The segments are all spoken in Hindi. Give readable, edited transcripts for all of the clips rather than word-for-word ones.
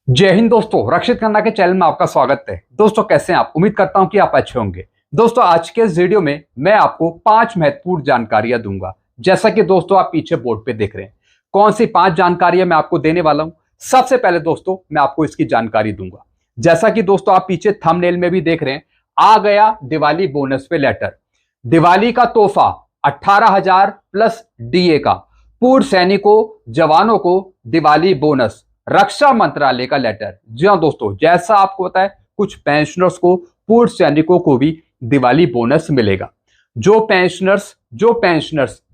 जय हिंद दोस्तों, रक्षित खन्ना के चैनल में आपका स्वागत है। दोस्तों कैसे हैं आप? उम्मीद करता हूं कि आप अच्छे होंगे। दोस्तों आज के इस वीडियो में मैं आपको 5 महत्वपूर्ण जानकारियां दूंगा। जैसा कि दोस्तों आप पीछे बोर्ड पे देख रहे हैं, कौन सी 5 जानकारियां मैं आपको देने वाला हूं। सबसे पहले दोस्तों मैं आपको इसकी जानकारी दूंगा। जैसा कि दोस्तों आप पीछे थंबनेल में भी देख रहे हैं, आ गया दिवाली बोनस पे लेटर। दिवाली का तोहफा 18,000 प्लस डीए का पूर्व सैनिकों जवानों को दिवाली बोनस, रक्षा मंत्रालय का लेटर। जी हाँ दोस्तों, जैसा आपको पता है कुछ पेंशनर्स को, पूर्व सैनिकों को भी दिवाली बोनस मिलेगा। जो पेंशनर्स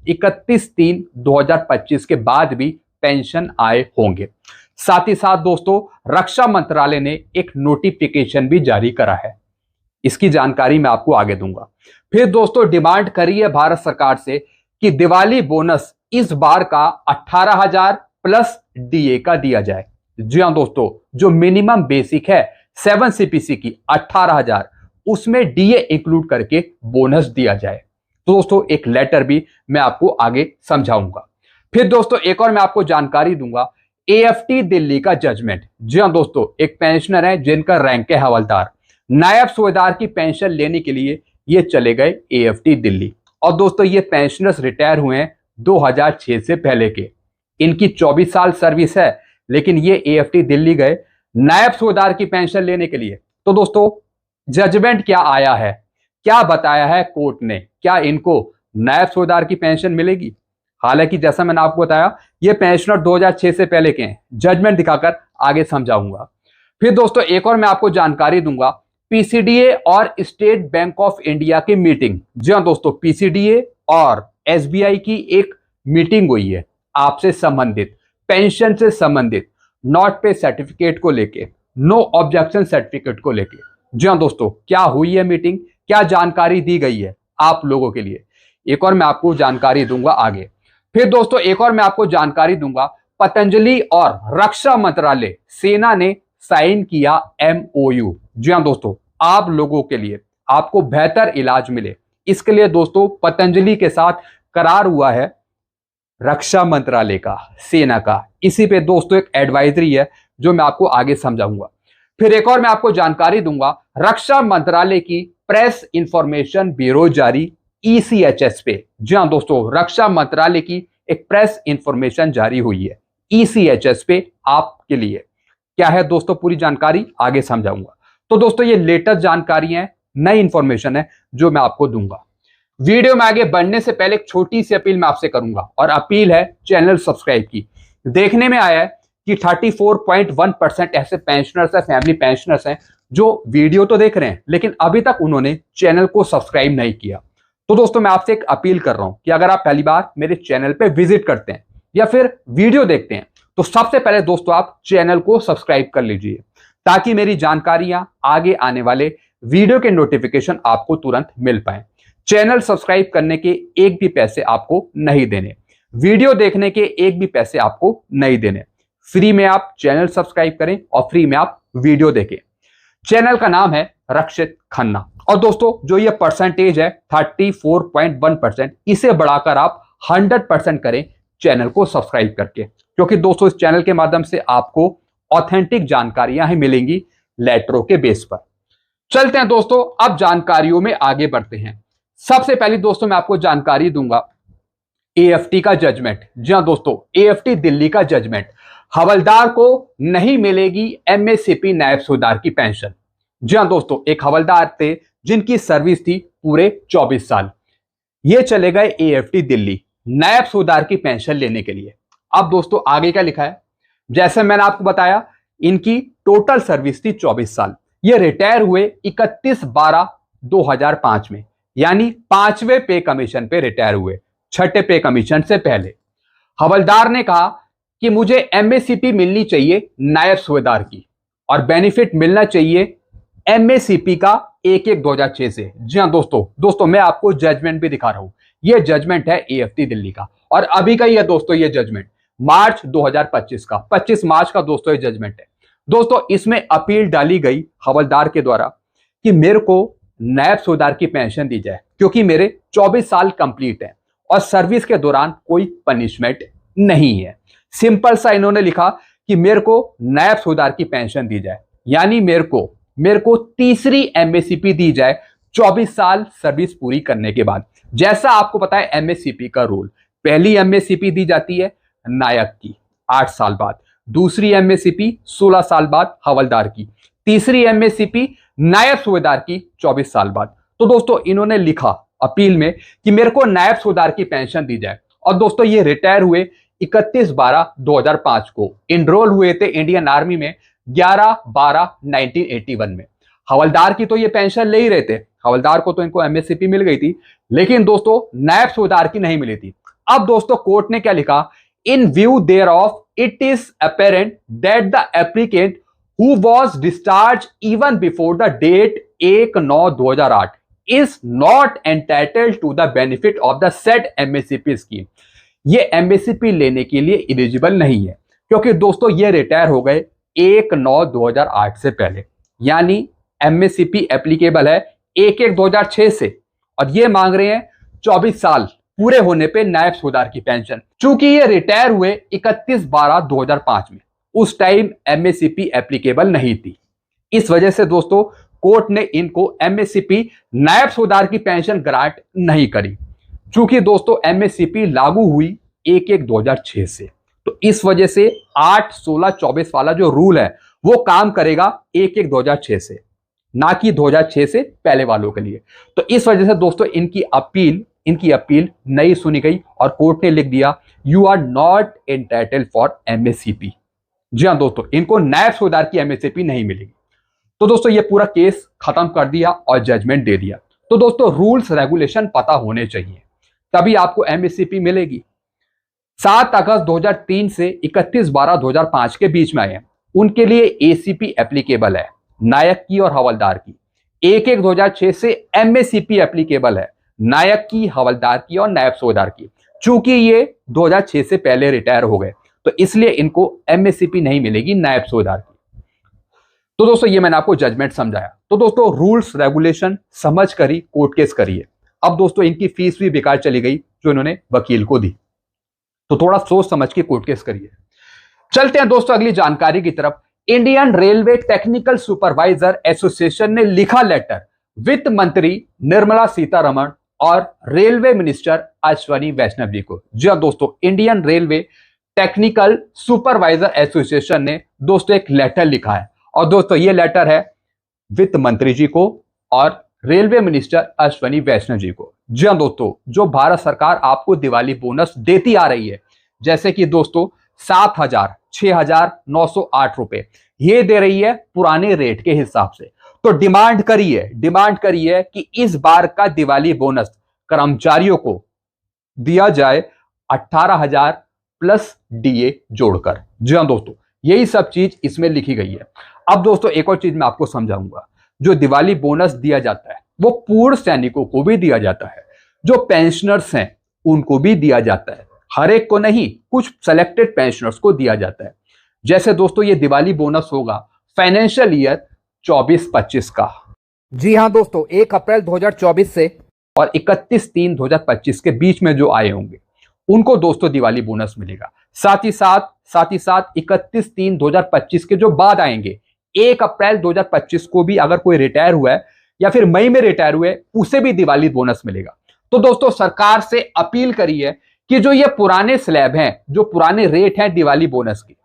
31/3/2025 के बाद भी पेंशन आए होंगे। साथ ही साथ दोस्तों रक्षा मंत्रालय ने एक नोटिफिकेशन भी जारी करा है, इसकी जानकारी मैं आपको आगे दूंगा। फिर दोस्तों डिमांड करी है भारत सरकार से कि दिवाली बोनस इस बार का 18,000 प्लस डीए का दिया जाए। जी हाँ दोस्तों, जो मिनिमम बेसिक है 7 सीपीसी की 18,000, उसमें डीए इंक्लूड करके बोनस दिया जाए। तो दोस्तों एक लेटर भी मैं आपको आगे समझाऊंगा। फिर दोस्तों एक और मैं आपको जानकारी दूंगा, एएफटी दिल्ली का जजमेंट। जी हाँ दोस्तों, एक पेंशनर है जिनका रैंक है हवलदार, नायब सूबेदार की पेंशन लेने के लिए ये चले गए एएफटी दिल्ली। और दोस्तों ये पेंशनर्स रिटायर हुए हैं 2006 से पहले के। इनकी 24 साल सर्विस है, लेकिन ये एएफटी दिल्ली गए नायब सूबेदार की पेंशन लेने के लिए। तो दोस्तों जजमेंट क्या आया है, क्या बताया है कोर्ट ने, क्या इनको नायब सूबेदार की पेंशन मिलेगी? हालांकि जैसा मैंने आपको बताया ये पेंशनर 2006 से पहले के हैं। जजमेंट दिखाकर आगे समझाऊंगा। फिर दोस्तों एक और मैं आपको जानकारी दूंगा, पीसीडीए और स्टेट बैंक ऑफ इंडिया की मीटिंग। जी हाँ दोस्तों, पीसीडीए और एसबीआई की एक मीटिंग हुई है आपसे संबंधित, पेंशन से संबंधित, नॉट पे सर्टिफिकेट को लेके, नो ऑब्जेक्शन सर्टिफिकेट को लेके। जी हाँ दोस्तों, क्या हुई है मीटिंग, क्या जानकारी दी गई है आप लोगों के लिए, एक और मैं आपको जानकारी दूंगा आगे। फिर दोस्तों एक और मैं आपको जानकारी दूंगा, पतंजलि और रक्षा मंत्रालय सेना ने साइन किया एमओयू। जी हाँ दोस्तों, आप लोगों के लिए, आपको बेहतर इलाज मिले, इसके लिए दोस्तों पतंजलि के साथ करार हुआ है रक्षा मंत्रालय का, सेना का। इसी पे दोस्तों एक एडवाइजरी है जो मैं आपको आगे समझाऊंगा। फिर एक और मैं आपको जानकारी दूंगा, रक्षा मंत्रालय की प्रेस इंफॉर्मेशन ब्यूरो जारी ईसीएचएस पे। जी हाँ दोस्तों, रक्षा मंत्रालय की एक प्रेस इंफॉर्मेशन जारी हुई है ईसीएचएस पे आपके लिए। क्या है दोस्तों पूरी जानकारी आगे समझाऊंगा। तो दोस्तों ये लेटेस्ट जानकारी है, नई इंफॉर्मेशन है जो मैं आपको दूंगा। वीडियो में आगे बढ़ने से पहले एक छोटी सी अपील मैं आपसे करूंगा, और अपील है चैनल सब्सक्राइब की। देखने में आया है कि 34.1% ऐसे पेंशनर्स हैं, फैमिली पेंशनर्स हैं जो वीडियो तो देख रहे हैं लेकिन अभी तक उन्होंने चैनल को सब्सक्राइब नहीं किया। तो दोस्तों मैं आपसे एक अपील कर रहा हूं कि अगर आप पहली बार मेरे चैनल पे विजिट करते हैं या फिर वीडियो देखते हैं, तो सबसे पहले दोस्तों आप चैनल को सब्सक्राइब कर लीजिए, ताकि मेरी जानकारियां, आगे आने वाले वीडियो के नोटिफिकेशन आपको तुरंत मिल पाए। चैनल सब्सक्राइब करने के एक भी पैसे आपको नहीं देने, वीडियो देखने के एक भी पैसे आपको नहीं देने। फ्री में आप चैनल सब्सक्राइब करें और फ्री में आप वीडियो देखें। चैनल का नाम है रक्षित खन्ना। और दोस्तों जो ये परसेंटेज है 34.1%, इसे बढ़ाकर आप 100% करें चैनल को सब्सक्राइब करके, क्योंकि दोस्तों इस चैनल के माध्यम से आपको ऑथेंटिक जानकारियां ही मिलेंगी लेटरों के बेस पर। चलते हैं दोस्तों अब जानकारियों में आगे बढ़ते हैं। सबसे पहले दोस्तों मैं आपको जानकारी दूंगा एएफटी का जजमेंट। जी हाँ दोस्तों, एएफटी दिल्ली का जजमेंट, हवलदार को नहीं मिलेगी एमएससीपी नायब सूबेदार की पेंशन। जी हाँ दोस्तों, एक हवलदार थे जिनकी सर्विस थी पूरे 24 साल, ये चले गए एएफटी दिल्ली नायब सूबेदार की पेंशन लेने के लिए। अब दोस्तों आगे क्या लिखा है, जैसे मैंने आपको बताया इनकी टोटल सर्विस थी 24 साल, ये रिटायर हुए 31/12/2005 में, यानी 5वें पे कमीशन पे रिटायर हुए, 6ठे पे कमीशन से पहले। हवलदार ने कहा कि मुझे एमएससीपी मिलनी चाहिए नायब सूबेदार की, और बेनिफिट मिलना चाहिए एमएससीपी का 1/1/2006 से। जी हाँ दोस्तों मैं आपको जजमेंट भी दिखा रहा हूं, यह जजमेंट है एएफटी दिल्ली का, और अभी का ही है दोस्तों ये जजमेंट, मार्च 2025 का, 25 मार्च का दोस्तों ये जजमेंट है। दोस्तों इसमें अपील डाली गई हवलदार के द्वारा कि मेरे को नायब सूबेदार की पेंशन दी जाए, क्योंकि मेरे 24 साल कंप्लीट है और सर्विस के दौरान कोई पनिशमेंट नहीं है। सिंपल सा इन्होंने लिखा कि मेरे को नायब सूबेदार की पेंशन दी जाए, यानी मेरे को तीसरी एमएससीपी दी जाए 24 साल सर्विस पूरी करने के बाद। जैसा आपको पता है एमएससीपी का रूल, पहली एमएससीपी दी जाती है नायक की 8 साल बाद, दूसरी एमएससीपी 16 साल बाद हवलदार की, तीसरी एमएससीपी नायब सूबेदार की 24 साल बाद। तो दोस्तों इन्होंने लिखा अपील में कि मेरे को नायब सूबेदार की पेंशन दी जाए। और दोस्तों ये रिटायर हुए 31/12/2005 को, इनरोल हुए थे इंडियन आर्मी में 11/12/1981 में। हवलदार की तो ये पेंशन ले ही रहे थे, हवलदार को तो इनको एमएससीपी मिल गई थी, लेकिन दोस्तों नायब सूबेदार की नहीं मिली थी। अब दोस्तों कोर्ट ने क्या लिखा, in view thereof it is apparent that the applicant who was discharge even before the date 1/9/2008 is not entitled to the benefit of the said MSCP scheme। ये MSCP लेने के लिए एलिजिबल नहीं है, क्योंकि दोस्तों ये रिटायर हो गए 1/9/2008 से पहले, यानी MSCP एप्लीकेबल है 1/1/2006 से, और ये मांग रहे हैं 24 साल पूरे होने पे नायब सूबेदार की पेंशन। चूंकि ये रिटायर हुए 31/12/2005 में, उस टाइम MSCP एप्लीकेबल नहीं थी, इस वजह से दोस्तों कोर्ट ने इनको एमएससीपी नायब सूबेदार की पेंशन ग्रांट नहीं करी। चूंकि दोस्तों एमएससीपी लागू हुई 1/1/2006 से, तो इस वजह से 8, 16, 24 वाला जो रूल है वो काम करेगा 1/1/2006 से, ना कि 2006 से पहले वालों के लिए। तो इस वजह से दोस्तों इनकी अपील नहीं सुनी गई और कोर्ट ने लिख दिया you are not entitled for MSCP. जी हाँ दोस्तों, इनको नायब सूबेदार की एमएससीपी नहीं मिलेगी। तो दोस्तों ये पूरा केस खत्म कर दिया और जजमेंट दे दिया। तो दोस्तों रूल्स रेगुलेशन पता होने चाहिए, तभी आपको एमएससीपी मिलेगी। 7 अगस्त 2003 से 31/12/2005 के बीच में आए हैं, उनके लिए एसीपी एप्लीकेबल है, नायक की और हवलदार की। 1/1/2006 से एमएससीपी एप्लीकेबल है, नायक की, हवलदार की और नायब सूबेदार की। चूंकि ये 2006 से पहले रिटायर हो गए, तो इसलिए इनको एमएससीपी नहीं मिलेगी नायब सूबेदार की। तो दोस्तों ये मैंने आपको जजमेंट समझाया। तो दोस्तों रूल्स रेगुलेशन समझ कर ही कोर्ट केस करिए। अब दोस्तों इनकी फीस भी बेकार चली गई जो इन्होंने वकील को दी, तो थोड़ा सोच समझ के कोर्ट केस करिए। चलते हैं दोस्तों अगली जानकारी की तरफ। Indian railway technical supervisor association ने लिखा लेटर वित्त मंत्री निर्मला सीतारमण और रेलवे मिनिस्टर अश्विनी वैष्णव जी को। जी हाँ दोस्तों, Indian railway technical supervisor association ने दोस्तों एक लेटर लिखा है, और दोस्तों ये लेटर है वित्त मंत्री जी को और रेलवे मिनिस्टर अश्विनी वैष्णव जी को। जी हाँ दोस्तों, जो भारत सरकार आपको दिवाली बोनस देती आ रही है, जैसे कि दोस्तों 7,000, 6,908 रुपए ये दे रही है पुराने रेट के हिसाब से। तो डिमांड करिए कि इस बार का दिवाली बोनस कर्मचारियों को दिया जाए 18,000 प्लस डीए जोड़कर। जी हाँ दोस्तों, यही सब चीज इसमें लिखी गई है। अब दोस्तों एक और चीज मैं आपको समझाऊंगा, जो दिवाली बोनस दिया जाता है वो पूर्व सैनिकों को भी दिया जाता है, जो पेंशनर्स हैं उनको भी दिया जाता है, हर एक को नहीं, कुछ सेलेक्टेड पेंशनर्स को दिया जाता है। जैसे दोस्तों ये दिवाली बोनस होगा फाइनेंशियल ईयर 24-25 का। जी हाँ दोस्तों, 1 अप्रैल 2024 से और 31/3/2025 के बीच में जो आए होंगे उनको दोस्तों दिवाली बोनस मिलेगा। साथ ही साथ 31/3/2025 के जो बाद आएंगे, 1 अप्रैल 2025 को भी अगर कोई रिटायर हुआ है या फिर मई में रिटायर हुए, उसे भी दिवाली बोनस मिलेगा। तो दोस्तों सरकार से अपील करी है कि जो ये पुराने स्लैब हैं, जो पुराने रेट हैं दिवाली बोनस के,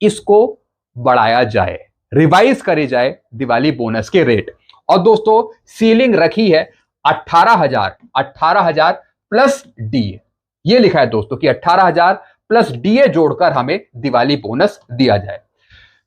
इसको बढ़ाया जाए, रिवाइज करे जाए दिवाली बोनस के रेट। और दोस्तों सीलिंग रखी है 18,000 प्लस डीए, ये लिखा है दोस्तों कि 18,000 प्लस डीए जोड़कर हमें दिवाली बोनस दिया जाए।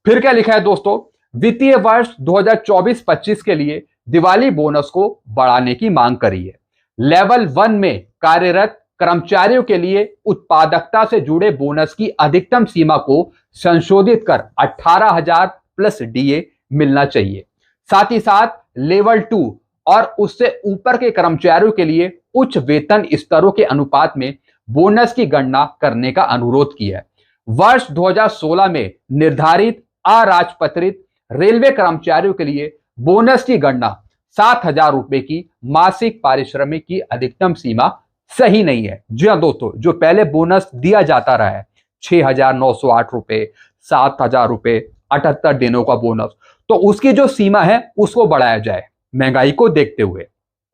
फिर क्या लिखा है दोस्तों, वित्तीय वर्ष 2024-25 के लिए दिवाली बोनस को बढ़ाने की मांग करी है। लेवल 1 में कार्यरत कर्मचारियों के लिए उत्पादकता से जुड़े बोनस की अधिकतम सीमा को संशोधित कर 18,000 प्लस डीए मिलना चाहिए। साथ ही साथ लेवल 2 और उससे ऊपर के कर्मचारियों के लिए उच्च वेतन स्तरों के अनुपात में बोनस की गणना करने का अनुरोध किया है। वर्ष 2016 में निर्धारित अराजपत्रित रेलवे कर्मचारियों के लिए बोनस की गणना 7,000 रुपए की मासिक पारिश्रमिक की अधिकतम सीमा सही नहीं है। जी हाँ दोस्तों, जो पहले बोनस दिया जाता रहा है 6,908 रुपए, 7,000 रुपए, 78 दिनों का बोनस, तो उसकी जो सीमा है उसको बढ़ाया जाए महंगाई को देखते हुए,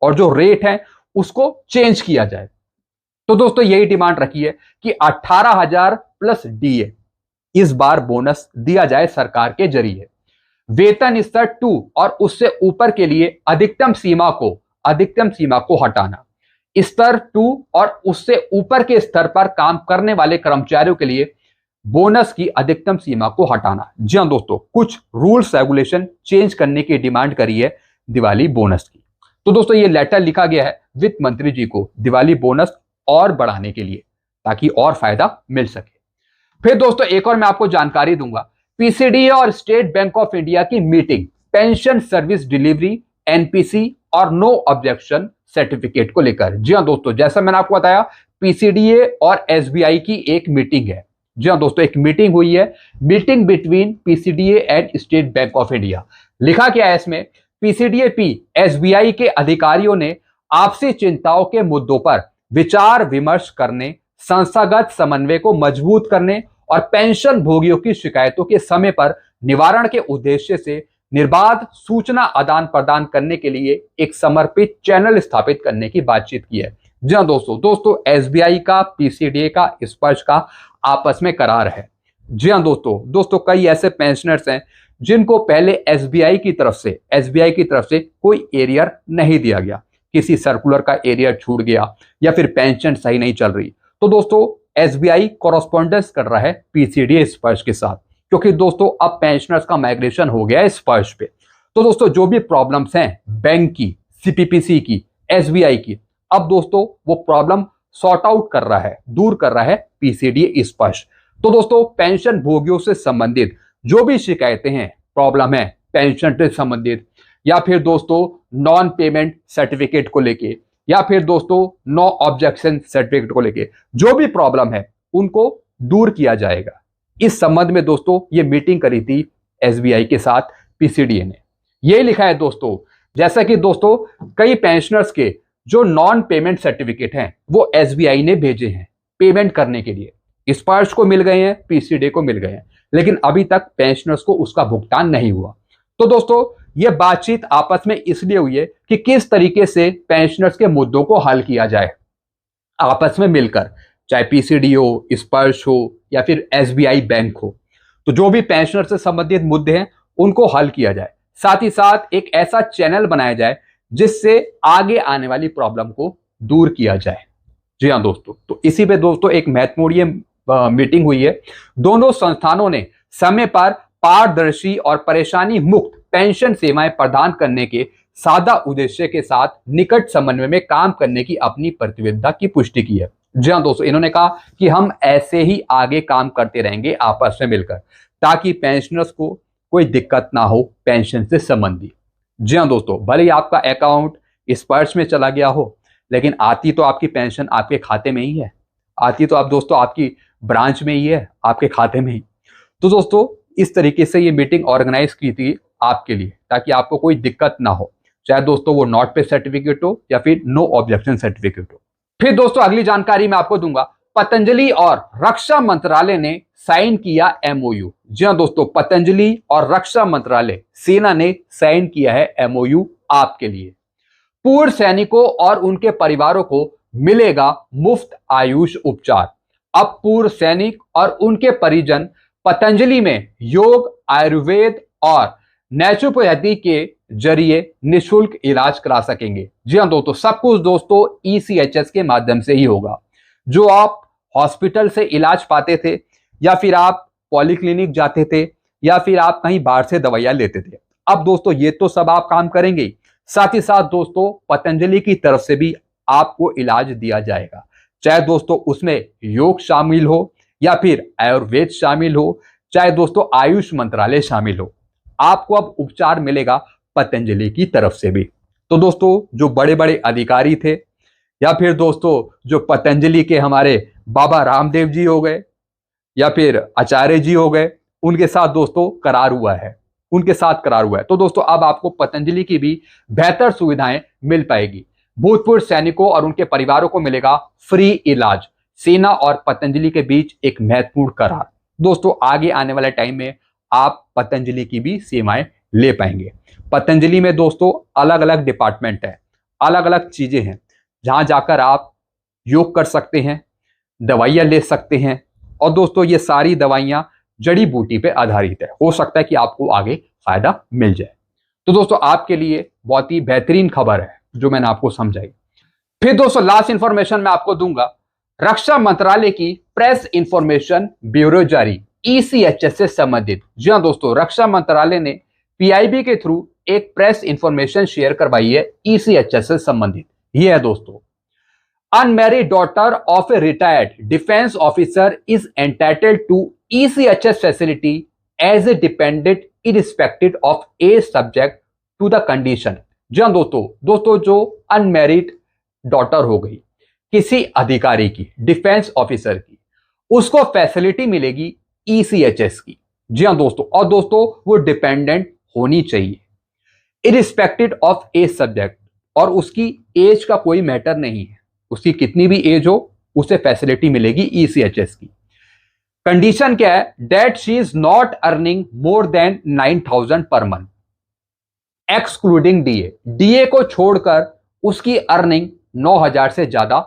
और जो रेट है उसको चेंज किया जाए। तो दोस्तों यही डिमांड रखी है कि 18,000 प्लस डीए इस बार बोनस दिया जाए सरकार के जरिए। वेतन स्तर 2 और उससे ऊपर के लिए अधिकतम सीमा को हटाना। स्तर 2 और उससे ऊपर के स्तर पर काम करने वाले कर्मचारियों के लिए बोनस की अधिकतम सीमा को हटाना। जी हां दोस्तों, कुछ रूल्स रेगुलेशन चेंज करने की डिमांड करी है दिवाली बोनस की। तो दोस्तों ये लेटर लिखा गया है वित्त मंत्री जी को दिवाली बोनस और बढ़ाने के लिए, ताकि और फायदा मिल सके। फिर दोस्तों एक और मैं आपको जानकारी दूंगा, पीसीडीए और स्टेट बैंक ऑफ इंडिया की meeting pension service delivery, NPC और नो ऑब्जेक्शन सर्टिफिकेट को लेकर। जी हां दोस्तों, जैसा मैंने आपको बताया पीसीडीए और एसबीआई की एक मीटिंग है। जी हां दोस्तों, एक मीटिंग हुई है, meeting between PCDA and state bank of India. लिखा क्या है इसमें, पीसीडीए पी एसबीआई के अधिकारियों ने आपसी चिंताओं के मुद्दों पर विचार विमर्श करने, संस्थागत समन्वय को मजबूत करने और पेंशन भोगियों की शिकायतों के समय पर निवारण के उद्देश्य से निर्बाध सूचना आदान प्रदान करने के लिए एक समर्पित चैनल स्थापित करने की बातचीत की है। जी हां दोस्तों एसबीआई का पीसीडीए का स्पर्श का आपस में करार है। जी हां दोस्तों कई ऐसे पेंशनर्स हैं जिनको पहले एसबीआई की तरफ से कोई एरियर नहीं दिया गया, किसी सर्कुलर का एरियर छूट गया या फिर पेंशन सही नहीं चल रही। तो दोस्तों एसबीआई कॉरेस्पॉन्डेंस कर रहा है पीसीडीए स्पर्श के साथ, क्योंकि दोस्तों अब पेंशनर्स का माइग्रेशन हो गया है स्पर्श पे। तो दोस्तों जो भी प्रॉब्लम्स हैं बैंक की, सीपीपीसी की, एसबीआई की, अब दोस्तों वो प्रॉब्लम सॉर्ट आउट कर रहा है, दूर कर रहा है पीसीडीए स्पर्श। तो दोस्तों पेंशन भोगियों से संबंधित जो भी शिकायतें हैं, प्रॉब्लम है पेंशन से संबंधित, या फिर दोस्तों नॉन पेमेंट सर्टिफिकेट को लेके, या फिर दोस्तों नो ऑब्जेक्शन सर्टिफिकेट को लेके जो भी प्रॉब्लम है उनको दूर किया जाएगा। इस संबंध में दोस्तों ये मीटिंग करी थी एसबीआई के साथ पीसीडीए ने। यही लिखा है दोस्तों, जैसा कि दोस्तों कई पेंशनर्स के जो नॉन पेमेंट सर्टिफिकेट हैं वो एसबीआई ने भेजे हैं पेमेंट करने के लिए, स्पर्श को मिल गए हैं, पीसीडीए को मिल गए हैं, लेकिन अभी तक पेंशनर्स को उसका भुगतान नहीं हुआ। तो दोस्तों यह बातचीत आपस में इसलिए हुई है कि किस तरीके से पेंशनर्स के मुद्दों को हल किया जाए आपस में मिलकर, चाहे पीसीडी हो, स्पर्श हो या फिर एसबीआई बैंक हो। तो जो भी पेंशनर से संबंधित मुद्दे हैं उनको हल किया जाए, साथ ही साथ एक ऐसा चैनल बनाया जाए जिससे आगे आने वाली प्रॉब्लम को दूर किया जाए। जी हाँ दोस्तों, तो इसी पे दोस्तों एक महत्वपूर्ण मीटिंग हुई है। दोनों संस्थानों ने समय पर पारदर्शी और परेशानी मुक्त पेंशन सेवाएं प्रदान करने के सादा उद्देश्य के साथ निकट समन्वय में काम करने की अपनी प्रतिबद्धता की पुष्टि की है। जी हाँ दोस्तों, इन्होंने कहा कि हम ऐसे ही आगे काम करते रहेंगे आपस में मिलकर, ताकि पेंशनर्स को कोई दिक्कत ना हो पेंशन से संबंधित। जी हाँ दोस्तों, भले ही आपका अकाउंट स्पर्श में चला गया हो, लेकिन आती तो आपकी पेंशन आपके खाते में ही है, आती तो आप दोस्तों आपकी ब्रांच में ही है, आपके खाते में ही। तो दोस्तों इस तरीके से ये मीटिंग ऑर्गेनाइज की थी आपके लिए, ताकि आपको कोई दिक्कत ना हो, चाहे दोस्तों वो नॉट पे सर्टिफिकेट हो या फिर नो ऑब्जेक्शन सर्टिफिकेट हो। फिर दोस्तों अगली जानकारी मैं आपको दूंगा, पतंजलि और रक्षा मंत्रालय ने साइन किया एमओयू। जी हाँ दोस्तों, पतंजलि और रक्षा मंत्रालय सेना ने साइन किया है एमओयू आपके लिए। पूर्व सैनिकों और उनके परिवारों को मिलेगा मुफ्त आयुष उपचार। अब पूर्व सैनिक और उनके परिजन पतंजलि में योग, आयुर्वेद और नेचुरोपैथी के जरिए निशुल्क इलाज करा सकेंगे। जी हाँ दोस्तों, सब कुछ दोस्तों ईसीएचएस के माध्यम से ही होगा। जो आप हॉस्पिटल से इलाज पाते थे, या फिर आप पॉलीक्लिनिक जाते थे, या फिर आप कहीं बाहर से दवाइयां लेते थे, अब दोस्तों ये तो सब आप काम करेंगे, साथ ही साथ दोस्तों पतंजलि की तरफ से भी आपको इलाज दिया जाएगा, चाहे दोस्तों उसमें योग शामिल हो या फिर आयुर्वेद शामिल हो, चाहे दोस्तों आयुष मंत्रालय शामिल हो, आपको अब उपचार मिलेगा पतंजलि की तरफ से भी। तो दोस्तों जो बड़े बड़े अधिकारी थे, या फिर दोस्तों जो पतंजलि के हमारे बाबा रामदेव जी हो गए या फिर आचार्य जी हो गए, उनके साथ दोस्तों करार हुआ है, तो दोस्तों अब आपको पतंजलि की भी बेहतर सुविधाएं मिल पाएगी। भूतपूर्व सैनिकों और उनके परिवारों को मिलेगा फ्री इलाज। सेना और पतंजलि के बीच एक महत्वपूर्ण करार। दोस्तों आगे आने वाले टाइम में आप पतंजलि की भी सेवाएं ले पाएंगे। पतंजलि में दोस्तों अलग अलग डिपार्टमेंट है, अलग अलग चीजें हैं जहां जाकर आप योग कर सकते हैं, दवाइयां ले सकते हैं। और दोस्तों ये सारी दवाइयां जड़ी बूटी पे आधारित है, हो सकता है कि आपको आगे फायदा मिल जाए। तो दोस्तों आपके लिए बहुत ही बेहतरीन खबर है जो मैंने आपको समझाई। फिर दोस्तों लास्ट इंफॉर्मेशन मैं आपको दूंगा, रक्षा मंत्रालय की प्रेस इंफॉर्मेशन ब्यूरो जारी ECHS से संबंधित। जी हाँ दोस्तों, रक्षा मंत्रालय ने PIB के थ्रू एक प्रेस इंफॉर्मेशन शेयर करवाई है ECHS से संबंधित। यह है दोस्तों, unmarried daughter of a retired defence officer is entitled to ECHS facility as a dependent irrespective of age subject to the condition. जी हाँ दोस्तों जो अनमैरिड डॉटर हो गई किसी अधिकारी की, डिफेंस ऑफिसर की, उसको फैसिलिटी मिलेगी ECHS की। जी हाँ दोस्तों, और दोस्तों वो डिपेंडेंट होनी चाहिए इरिस्पेक्टिव ऑफ एज सब्जेक्ट, और उसकी एज का कोई मैटर नहीं है, उसकी कितनी भी एज हो उसे फैसिलिटी मिलेगी ECHS की। कंडीशन क्या है, that she is not earning more than 9,000 per month excluding DA को छोड़कर उसकी अर्निंग 9,000 से ज्यादा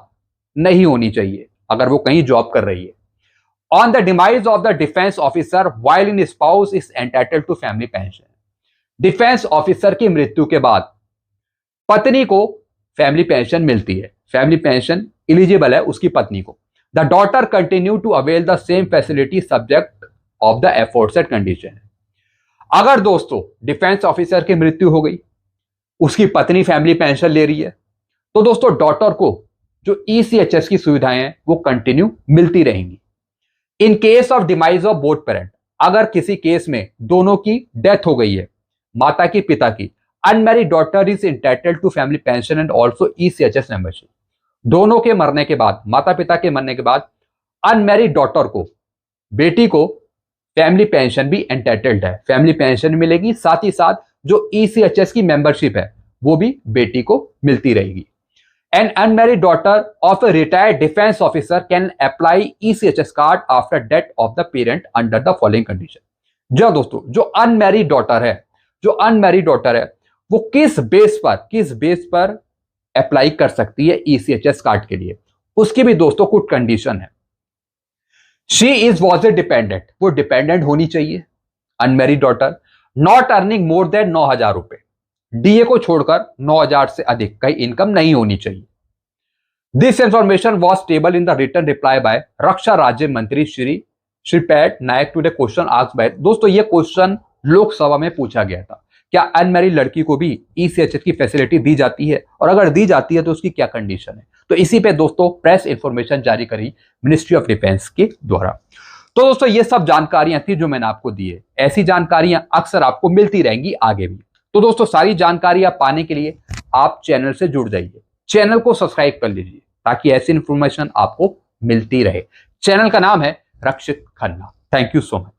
नहीं होनी चाहिए अगर वो कहीं जॉब कर रही है। On the demise of the defence officer while in spouse is entitled to family pension. Defence officer की मृत्यु के बाद पत्नी को फैमिली पेंशन मिलती है, फैमिली पेंशन एलिजिबल है उसकी पत्नी को। The daughter continue to avail the same facility subject of the aforesaid condition. अगर दोस्तों डिफेंस ऑफिसर की मृत्यु हो गई, उसकी पत्नी फैमिली पेंशन ले रही है, तो दोस्तों डॉटर को जो ECHS की सुविधाएं हैं वो कंटिन्यू मिलती रहेंगी। In case of demise of both parent, अगर किसी केस में दोनों की डेथ हो गई है, माता की पिता की, unmarried daughter is entitled to family pension and also ECHS membership. दोनों के मरने के बाद, माता पिता के मरने के बाद अनमैरिड डॉटर को, बेटी को फैमिली पेंशन भी एंटाइटल्ड है, फैमिली पेंशन मिलेगी, साथ ही साथ जो ECHS की मेंबरशिप है वो भी बेटी को मिलती रहेगी। An unmarried daughter of a retired defense officer can apply ECHS card after death of the parent under the following condition। जो दोस्तों जो अनमैरिड डॉटर है वो किस बेस पर अप्लाई कर सकती है ECHS कार्ड के लिए, उसकी भी दोस्तों कुछ कंडीशन है। शी वॉज ए डिपेंडेंट, वो डिपेंडेंट होनी चाहिए unmarried daughter, not earning more than 9,000 रुपए, DA को छोड़कर 9,000 से अधिक का इनकम नहीं होनी चाहिए। This information was table in the return reply by रक्षा राज्य मंत्री Shri Shripad Naik to the question asked by. दोस्तों ये क्वेश्चन लोकसभा में पूछा गया था, क्या अनमैरिड लड़की को भी ECHS की फैसिलिटी दी जाती है, और अगर दी जाती है तो उसकी क्या कंडीशन है। तो इसी पे दोस्तों प्रेस इंफॉर्मेशन जारी करी मिनिस्ट्री ऑफ डिफेंस के द्वारा। तो दोस्तों ये सब जानकारियां थी जो मैंने आपको दी है, ऐसी जानकारियां अक्सर आपको मिलती रहेंगी आगे भी। तो दोस्तों सारी जानकारी आप पाने के लिए आप चैनल से जुड़ जाइए, चैनल को सब्सक्राइब कर लीजिए ताकि ऐसी इंफॉर्मेशन आपको मिलती रहे। चैनल का नाम है Rakshit Khanna. Thank you so much.